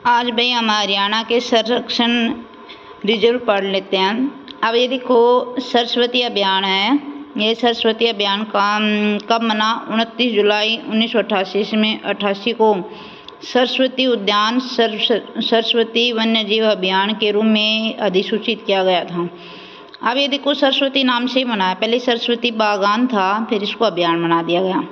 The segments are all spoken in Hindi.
आज भाई हम हरियाणा के संरक्षण रिजल्ट पढ़ लेते हैं। अब ये देखो, सरस्वती अभियान है। ये सरस्वती अभियान कब मना? 29 जुलाई 1988 में 88 को सरस्वती उद्यान सरस्वती वन्यजीव अभियान के रूप में अधिसूचित किया गया था। अब ये देखो, सरस्वती नाम से ही मना है। पहले सरस्वती बागान था, फिर इसको अभियान बना दिया गया।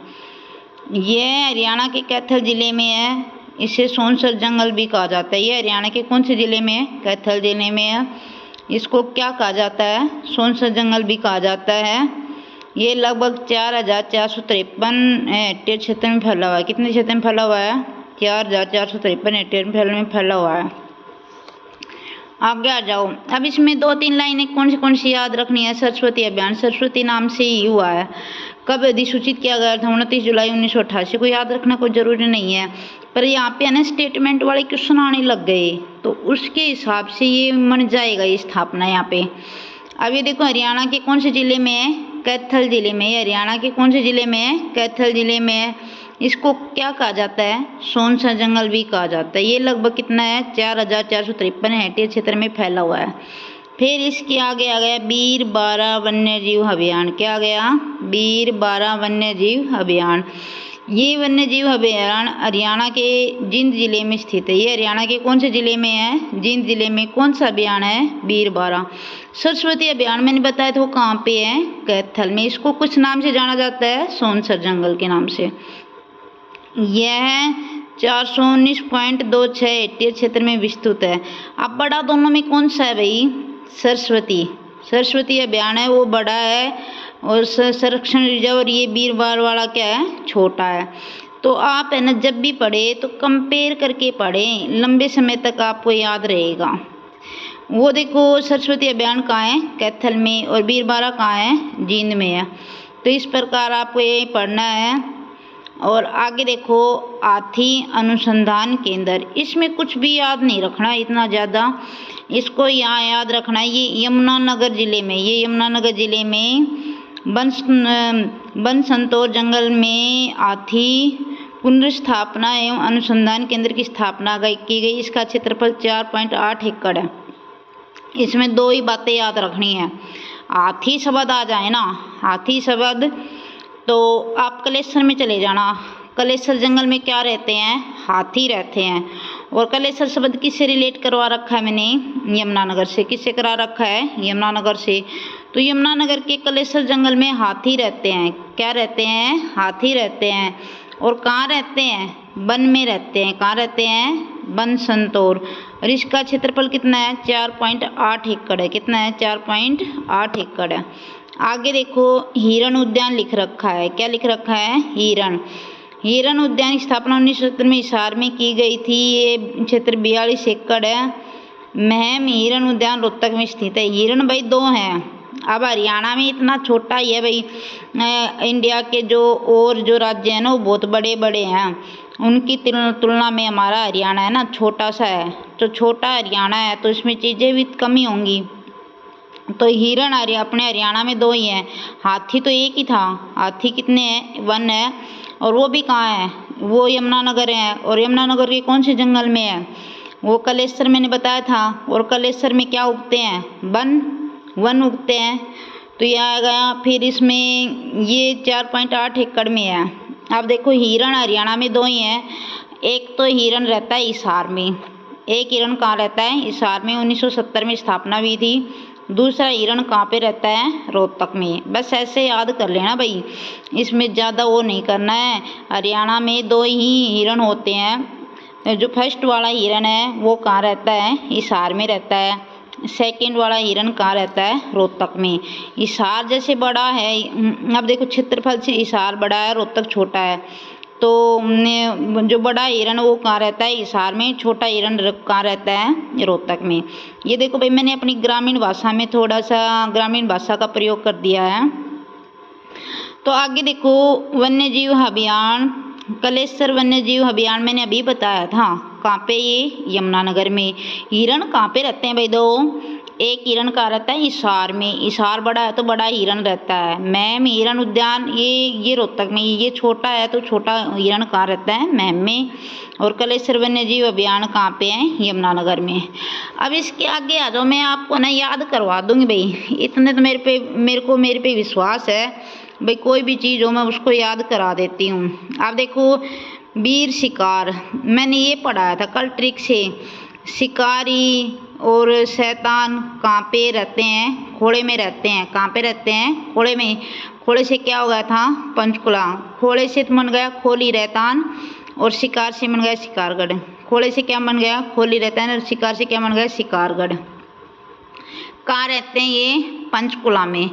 ये हरियाणा के कैथल जिले में है। इसे सोनसर जंगल भी कहा जाता है। ये हरियाणा के कौन से जिले में है? कैथल जिले में है। इसको क्या कहा जाता है? सोनसर जंगल भी कहा जाता है। ये लगभग 4453 हेक्टेयर क्षेत्र में फैला हुआ है। कितने क्षेत्र में फैला हुआ है? 4453 हेक्टेयर में फैला हुआ है। आगे आ जाओ। अब इसमें 2-3 लाइनें कौन सी याद रखनी है? सरस्वती अभियान सरस्वती नाम से ही हुआ है। कब अधिसूचित किया गया था? 29 जुलाई 1988 को। याद रखना कोई जरूरी नहीं है, पर यहाँ पे है ना स्टेटमेंट वाले क्वेश्चन आने लग गए, तो उसके हिसाब से ये मन जाएगा ये स्थापना यहाँ पे। अब ये देखो, हरियाणा के कौन से जिले में है? कैथल जिले में। ये हरियाणा के कौन से जिले में है? कैथल जिले में है। इसको क्या कहा जाता है? सोनसर जंगल भी कहा जाता है। ये लगभग कितना है? 4453 हेक्टेयर क्षेत्र में फैला हुआ है। फिर इसके आगे आ गया बीरबारा वन्यजीव अभियान। क्या आ गया? बीरबारा वन्यजीव अभियान। ये वन्यजीव अभियान हरियाणा के जिंद जिले में स्थित है। ये हरियाणा के कौन से जिले में है? जिंद जिले में। कौन सा अभियान है? बीरबारा। सरस्वती अभियान मैंने बताया था, वो कहाँ पे है? कैथल में। इसको कुछ नाम से जाना जाता है, सोनसर जंगल के नाम से। यह 419.26 हेक्टेयर क्षेत्र में विस्तृत है। अब बड़ा दोनों में कौन सा है भाई? सरस्वती अभियान है, वो बड़ा है, और संरक्षण रिजर्व और ये बीरबार वाला क्या है? छोटा है। तो आप है ना, जब भी पढ़े तो कंपेयर करके पढ़ें, लंबे समय तक आपको याद रहेगा। वो देखो, सरस्वती अभियान कहाँ है? कैथल में। और बीरबारा कहाँ है? जींद में है। तो इस प्रकार आपको ये पढ़ना है। और आगे देखो, हाथी अनुसंधान केंद्र। इसमें कुछ भी याद नहीं रखना इतना ज़्यादा, इसको यहाँ याद रखना है। ये यमुनानगर जिले में। ये यमुनानगर जिले में वन संतोर जंगल में हाथी पुनर्स्थापना एवं अनुसंधान केंद्र की स्थापना की गई। इसका क्षेत्रफल 4.8 एकड़ है। इसमें 2 ही बातें याद रखनी है। हाथी शब्द आ जाए ना, हाथी शब्द, तो आप कलेसर में चले जाना। कलेसर जंगल में क्या रहते हैं? हाथी रहते हैं। और कलेसर शब्द किससे रिलेट करवा रखा है मैंने? यमुनानगर से। किससे करा रखा है? यमुनानगर से। तो यमुनानगर के कलेसर जंगल में हाथी रहते हैं। क्या रहते हैं? हाथी रहते हैं। और कहाँ रहते हैं? वन में रहते हैं। कहाँ रहते हैं? वन संतोर। और इसका क्षेत्रफल कितना है? 4.8 एकड़ है। कितना है? 4.8 एकड़ है। आगे देखो, हिरण उद्यान लिख रखा है। क्या लिख रखा है? हिरण उद्यान की स्थापना 1970 में हिसार में की गई थी। ये क्षेत्र 42 एकड़ है। महम हिरण उद्यान रोहतक में स्थित है। हिरण भाई 2 हैं। अब हरियाणा में इतना छोटा ही है भाई। इंडिया के जो राज्य हैं ना, वो बहुत बड़े बड़े हैं। उनकी तुलना में हमारा हरियाणा है ना, छोटा सा है। तो छोटा हरियाणा है, तो इसमें चीज़ें भी कमी होंगी। तो हिरण अपने हरियाणा में 2 ही हैं। हाथी तो एक ही था। हाथी कितने हैं? 1 है। और वो भी कहाँ है? वो यमुनानगर है। और यमुनानगर के कौन से जंगल में है? वो कलेसर मैंने बताया था। और कलेसर में क्या उगते हैं? वन उगते हैं। तो ये आ गया। फिर इसमें ये 4.8 एकड़ में है। अब देखो, हिरण हरियाणा में 2 ही हैं। एक तो हिरण रहता है हिसार में। एक हिरण कहाँ रहता है? हिसार में। 1970 में स्थापना हुई थी। दूसरा हिरण कहाँ पे रहता है? रोहतक में। बस ऐसे याद कर लेना भाई, इसमें ज़्यादा वो नहीं करना है। हरियाणा में 2 ही हिरण होते हैं। जो फर्स्ट वाला हिरण है वो कहाँ रहता है? हिसार में रहता है। सेकंड वाला हिरण कहाँ रहता है? रोहतक में। हिसार जैसे बड़ा है, अब देखो क्षेत्रफल से हिसार बड़ा है, रोहतक छोटा है। तो जो बड़ा हिरण वो कहाँ रहता है? हिसार में। छोटा हिरण कहाँ रहता है? रोहतक में। ये देखो भाई, मैंने अपनी ग्रामीण भाषा में थोड़ा सा ग्रामीण भाषा का प्रयोग कर दिया है। तो आगे देखो, वन्यजीव अभियान कलेसर वन्यजीव अभियान मैंने अभी बताया था। कहाँ पे? ये यमुनानगर में। हिरण कहाँ पे रहते हैं भाई? 2 एक हिरण कहाँ रहता है? हिसार में। हिसार बड़ा है तो बड़ा हिरण रहता है। मैम हिरण उद्यान ये रोहतक में, ये छोटा है तो छोटा हिरण कहाँ रहता है? मैम में। और कलेश्वर वन्य जीव अभियान कहाँ पे है? यमुनानगर में। अब इसके आगे आ जाओ, मैं आपको ना याद करवा दूंगी भाई, इतने तो मेरे पे विश्वास है भाई, कोई भी चीज़ हो मैं उसको याद करा देती हूँ। आप देखो, वीर शिकार मैंने ये पढ़ाया था कल ट्रिक से। शिकारी और शैतान कहाँ पे रहते हैं? खोड़े में रहते हैं। कहाँ पे रहते हैं? खोड़े में। खोड़े से क्या हो गया था? पंचकुला। खोड़े से बन गया खोली रहतान, और शिकार से बन गया शिकारगढ़। खोड़े से क्या बन गया? खोली रहतान, और शिकार से क्या बन गया? शिकारगढ़। कहाँ रहते हैं ये? पंचकुला में।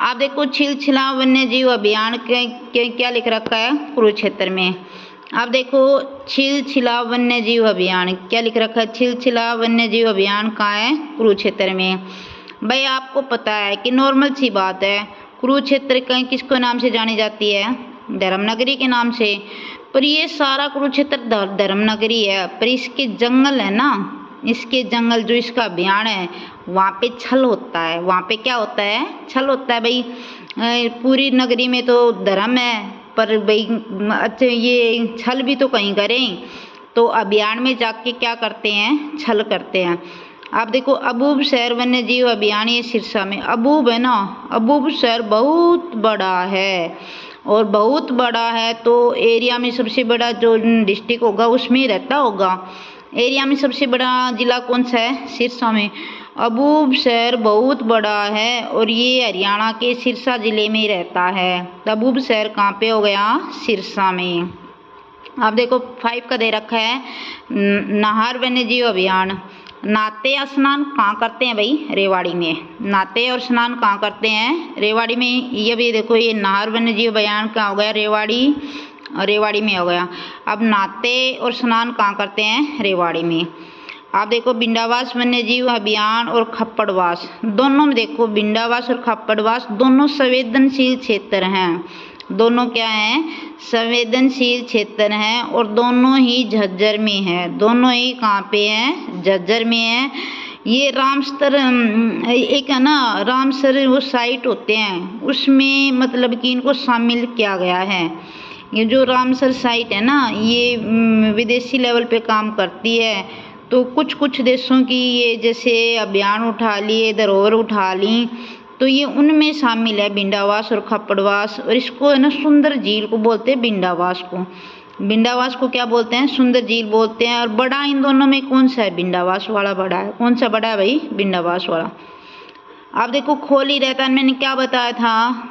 आप देखो, छिलछिला वन्य जीव अभियान के क्या लिख रखा है? कुरुक्षेत्र में। अब देखो, छिलछिला वन्य जीव अभियान क्या लिख रखा है? छिलछिला वन्य जीव अभियान कहाँ है? कुरुक्षेत्र में। भाई आपको पता है कि नॉर्मल सी बात है, कुरुक्षेत्र कहीं किसको नाम से जानी जाती है? धर्मनगरी के नाम से। पर ये सारा कुरुक्षेत्र धर्मनगरी है, पर इसके जंगल है ना, इसके जंगल जो इसका अभियान है, वहाँ पे छल होता है। वहाँ पे क्या होता है? छल होता है भाई। पूरी नगरी में तो धर्म है, पर भाई अच्छा ये छल भी तो कहीं करें, तो अभियान में जाके क्या करते हैं? छल करते हैं। आप देखो, अबूब शहर वन्य जीव अभियान ये सिरसा में। अबूब है ना, अबूब शहर बहुत बड़ा है, और बहुत बड़ा है तो एरिया में सबसे बड़ा जो डिस्ट्रिक्ट होगा उसमें ही रहता होगा। एरिया में सबसे बड़ा जिला कौन सा है? सिरसा में। अबूब शहर बहुत बड़ा है और ये हरियाणा के सिरसा जिले में रहता है। अबूब शहर कहाँ पे हो गया? सिरसा में। आप देखो 5 का दे रखा है, नाहर वन्य जीव अभियान। नाते स्नान कहाँ करते हैं भाई? रेवाड़ी में। नाते और स्नान कहाँ करते हैं? रेवाड़ी में। ये भी देखो, ये नाहर वन्य जीव अभियान कहाँ हो गया? रेवाड़ी, रेवाड़ी में हो गया। अब नाते और स्नान कहाँ करते हैं? रेवाड़ी में। आप देखो, बिंडावास वन्य जीव अभियान और खप्पड़वास, दोनों में देखो, बिंडावास और खप्पड़वास दोनों संवेदनशील क्षेत्र हैं। दोनों क्या हैं? संवेदनशील क्षेत्र हैं, और दोनों ही झज्जर में है। दोनों ही कहाँ पे हैं? झज्जर में है। ये रामसर एक है ना, रामसर वो साइट होते हैं, उसमें मतलब कि इनको शामिल किया गया है। ये जो रामसर साइट है ना, ये विदेशी लेवल पे काम करती है, तो कुछ देशों की ये जैसे अभियान उठा लिए, धरोहर उठा ली, तो ये उनमें शामिल है बिंडावास और खप्पड़वास। और इसको है ना सुंदर झील को बोलते हैं, बिंडावास को। बिंडावास को क्या बोलते हैं? सुंदर झील बोलते हैं। और बड़ा इन दोनों में कौन सा है? बिंडावास वाला बड़ा है। कौन सा बड़ा है भाई? बिंडावास वाला। आप देखो, खोली रहता है, मैंने क्या बताया था?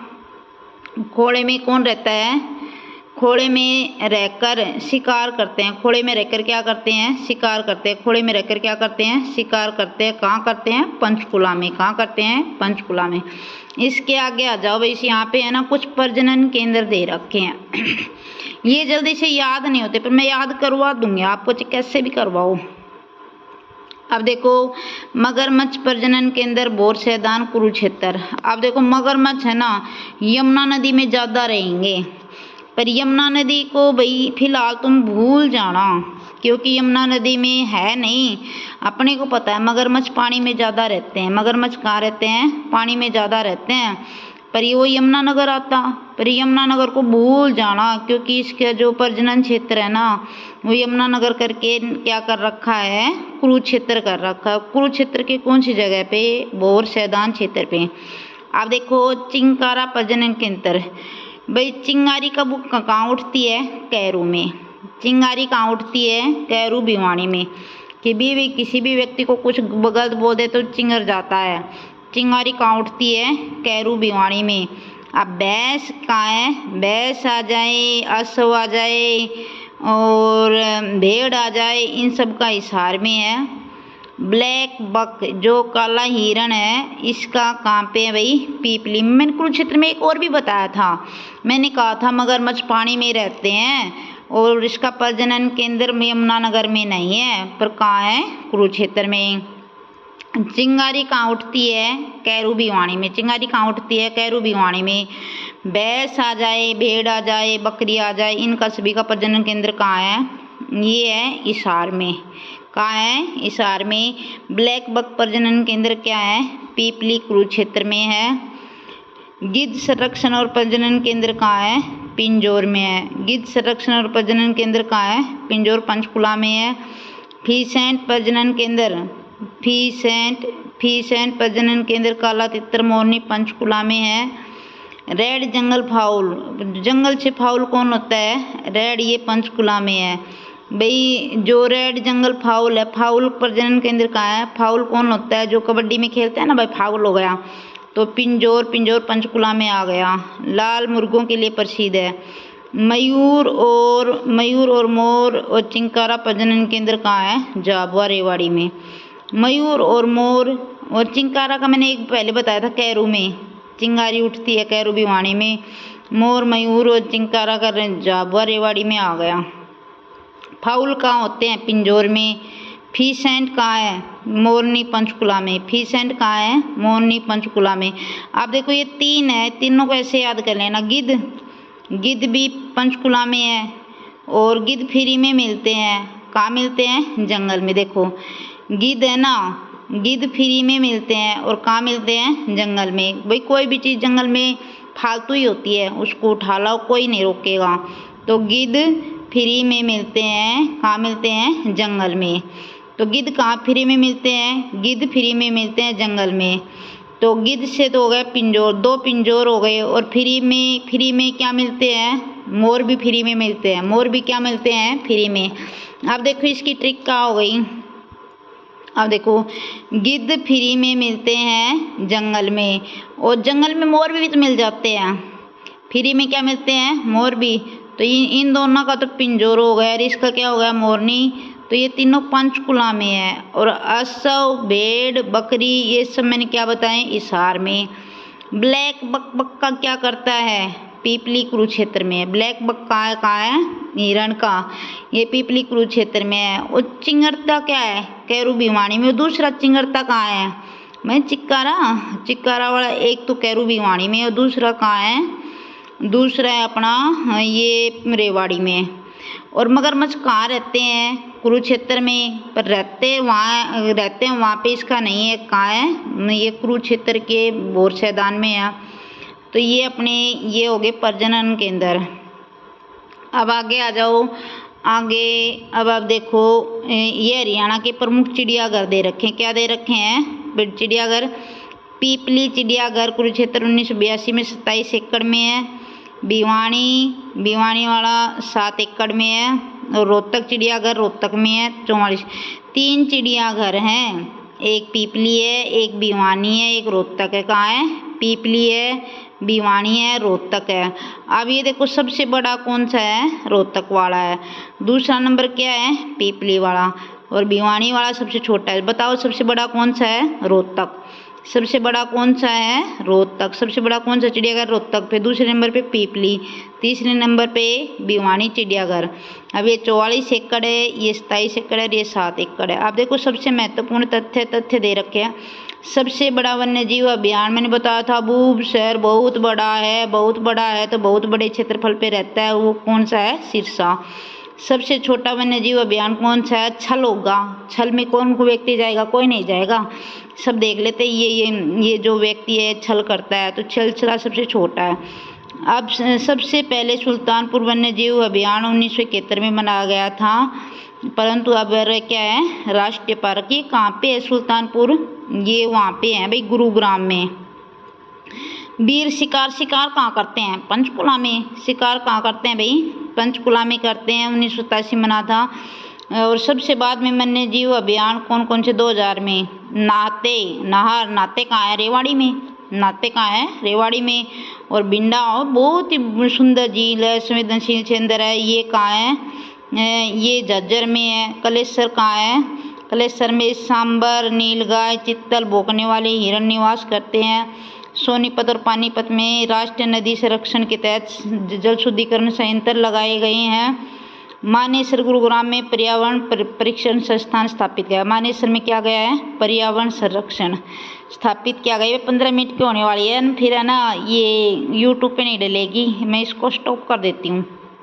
खोड़े में कौन रहता है? खोड़े में रहकर शिकार करते हैं। खोड़े में रहकर क्या करते हैं? शिकार करते हैं। खोड़े में रहकर क्या करते हैं? शिकार करते हैं। कहाँ करते हैं? पंचकुला में। कहाँ करते हैं? पंचकुला में। इसके आगे आ जाओ भाई, यहाँ पे है ना कुछ प्रजनन केंद्र दे रखे हैं। ये जल्दी से याद नहीं होते, पर मैं याद करवा दूंगी आपको, कैसे भी करवाओ। अब देखो, मगरमच्छ प्रजनन केंद्र बोरसैदान कुरुक्षेत्र। अब देखो, मगरमच्छ है ना यमुना नदी में ज़्यादा रहेंगे, पर यमुना नदी को भाई फिलहाल तुम भूल जाना, क्योंकि यमुना नदी में है नहीं। अपने को पता है मगरमच्छ पानी में ज़्यादा रहते हैं। मगरमच्छ कहाँ रहते हैं? पानी में ज़्यादा रहते हैं। पर ये वो यमुनानगर आता, पर यमुनानगर को भूल जाना, क्योंकि इसका जो प्रजनन क्षेत्र है ना, वो यमुनानगर करके क्या कर रखा है? कुरुक्षेत्र कर रखा है। कुरुक्षेत्र के कौन सी जगह पे? बोरसैदान क्षेत्र पे। आप देखो, चिंकारा प्रजनन केंद्र। भाई चिंगारी कब कहाँ उठती है? कैरू में। चिंगारी कहाँ उठती है? कैरू भिवानी में। कि भी किसी भी व्यक्ति को कुछ गलत बोल दे तो चिंगर जाता है। चिंगारी कहाँ उठती है? कैरू भिवानी में। अब भैंस कहाँ है? भैंस आ जाए, अश्व आ जाए और भेड़ आ जाए, इन सब का हिसार में है। ब्लैक बक जो काला हिरण है, इसका कहाँ पे है भाई? पीपली में। मैंने कुरुक्षेत्र में एक और भी बताया था, मैंने कहा था मगरमच्छ पानी में रहते हैं और इसका प्रजनन केंद्र यमुनानगर में नहीं है, पर कहाँ है? कुरुक्षेत्र में। चिंगारी कहाँ उठती है? कैरू भिवानी में। चिंगारी कहाँ उठती है? कैरू भिवानी में। भैंस आ जाए, भेड़ आ जाए, बकरी आ जाए, इनका सभी का प्रजनन केंद्र कहाँ है? ये है हिसार में। कहाँ है? हिसार में। ब्लैक बक प्रजनन केंद्र क्या है? पीपली कुरुक्षेत्र में है। गिद्ध संरक्षण और प्रजनन केंद्र कहाँ है? पिंजौर में है। गिद्ध संरक्षण और प्रजनन केंद्र कहाँ है? पिंजौर पंचकुला में है। फीसेंट प्रजनन केंद्र फीसेंट प्रजनन केंद्र काला तितर मोरनी पंचकुला में है। रेड जंगल फाउल, जंगल से फाउल कौन होता है? रेड, ये पंचकुला में है। भाई जो रेड जंगल फाउल है, फाउल प्रजनन केंद्र कहाँ है? फाउल कौन होता है? जो कबड्डी में खेलते हैं ना भाई, फाउल हो गया तो पिंजौर पंचकुला में आ गया। लाल मुर्गों के लिए प्रसिद्ध है। मयूर और मोर और चिंकारा प्रजनन केंद्र कहाँ है? झाबुआ रेवाड़ी में। मयूर और मोर और चिंकारा का मैंने एक पहले बताया था, कैरू में चिंगारी उठती है, कैरू भिवानी में। मोर, मयूर और चिंकारा का झाबुआ रेवाड़ी में आ गया। फाउल कहाँ होते हैं? पिंजौर में। फीसेंट कहाँ है? मोरनी पंचकुला में। फीसेंट कहाँ है? मोरनी पंचकुला में। आप देखो ये तीन है, तीनों को ऐसे याद कर लेना। गिद्ध भी पंचकुला में है और गिद्ध फ्री में मिलते हैं। कहाँ मिलते हैं? जंगल में। देखो गिद्ध है ना, गिद्ध फ्री में मिलते हैं और कहाँ मिलते हैं? जंगल में। भाई कोई भी चीज़ जंगल में फालतू ही होती है, उसको उठा लाओ, कोई नहीं रोकेगा। तो गिद्ध फ्री में मिलते हैं। कहाँ मिलते हैं? जंगल में। तो गिद्ध कहाँ फ्री में मिलते हैं? गिद्ध फ्री में मिलते हैं जंगल में। तो गिद्ध से तो हो गए पिंजौर, दो पिंजौर हो गए। और फ्री में क्या मिलते हैं? मोर भी फ्री में मिलते हैं। मोर भी क्या मिलते हैं? फ्री में। अब देखो इसकी ट्रिक क्या हो गई। अब देखो गिद्ध फ्री में मिलते हैं जंगल में, और जंगल में मोर भी तो मिल जाते हैं। फ्री में क्या मिलते हैं? मोर भी। तो इन दोनों का तो पिंजौर हो गया और इसका क्या हो गया? मोरनी। तो ये तीनों पंचकुला में है। और असव, भेड़, बकरी ये सब मैंने क्या बताएं? हिसार में। ब्लैक बक का क्या करता है? पीपली कुरुक्षेत्र में है। ब्लैक बक कहाँ है? हिरण का, ये पीपली कुरुक्षेत्र में है। और चिंगरता क्या है? कैरू भिवानी में। दूसरा चिंगरता कहाँ है? मैं चिक्कारा वाला एक तो कैरू भिवानी में और दूसरा कहाँ है? दूसरा है अपना ये रेवाड़ी में। और मगरमच्छ कहाँ रहते हैं? कुरुक्षेत्र में। पर रहते हैं वहाँ पे इसका नहीं है। कहाँ है? ये कुरुक्षेत्र के बोर मैदान में है। तो ये अपने ये हो गए प्रजनन केंद्र। अब आगे आ जाओ। आगे अब आप देखो ये हरियाणा के प्रमुख चिड़ियाघर दे रखे हैं। क्या दे रखे हैं? चिड़ियाघर। पीपली चिड़ियाघर कुरुक्षेत्र 1982 में 27 एकड़ में है। भिवानी वाला 7 एकड़ में है। और रोहतक चिड़ियाघर रोहतक में है 44। 3 चिड़ियाघर हैं, एक पीपली है, एक भिवानी है, एक रोहतक है। कहाँ है? पीपली है, भिवानी है, रोहतक है। अब ये देखो सबसे बड़ा कौन सा है? रोहतक वाला है। दूसरा नंबर क्या है? पीपली वाला। और भिवानी वाला सबसे छोटा है। बताओ सबसे बड़ा कौन सा है? रोहतक। सबसे बड़ा कौन सा है? रोहतक। सबसे बड़ा कौन सा चिड़ियाघर? रोहतक पे। दूसरे नंबर पे पीपली, तीसरे नंबर पे भिवानी चिड़ियाघर। अब ये 44 एकड़ है, ये 27 एकड़ है, ये 7 एकड़ है। आप देखो सबसे महत्वपूर्ण तथ्य दे रखे हैं। सबसे बड़ा वन्यजीव अभियान मैंने बताया था अबूब शहर बहुत बड़ा है तो बहुत बड़े क्षेत्रफल पे रहता है। वो कौन सा है? सिरसा। सबसे छोटा वन्यजीव अभियान कौन सा है? छल होगा। छल में कौन को व्यक्ति जाएगा? कोई नहीं जाएगा। सब देख लेते ये जो व्यक्ति है छल करता है, तो छला सबसे छोटा है। अब सबसे पहले सुल्तानपुर वन्यजीव अभियान 1971 में मनाया गया था, परंतु अब क्या है? राष्ट्रीय पार्क। ये कहाँ पे है? सुल्तानपुर, ये वहाँ पे है भाई, गुरुग्राम में। वीर शिकार कहाँ करते हैं? पंचकुला में। शिकार कहाँ करते हैं भाई? पंचकुला में करते हैं। 1987 मना था। और सबसे बाद में वन्यजीव अभियान कौन से? 2000 में। नाते कहाँ है? रेवाड़ी में। नाते कहाँ है? रेवाड़ी में। और बिंडा बहुत ही सुंदर झील है, संवेदनशील क्षेत्र है। ये कहाँ है? ये झज्जर में है। कलेश्वर कहाँ है? कलेश्वर में सांबर, नीलगाय, चित्तल, भौंकने वाले हिरण निवास करते हैं। सोनीपत और पानीपत में राष्ट्रीय नदी संरक्षण के तहत जल शुद्धिकरण संयंत्र लगाए गए हैं। मानेसर गुरुग्राम में पर्यावरण परीक्षण संस्थान स्थापित किया। मानेसर में क्या गया है? पर्यावरण संरक्षण स्थापित किया गया। 15 मिनट की होने वाली है, फिर है ना ये यूट्यूब पे नहीं डलेगी, मैं इसको स्टॉप कर देती हूँ।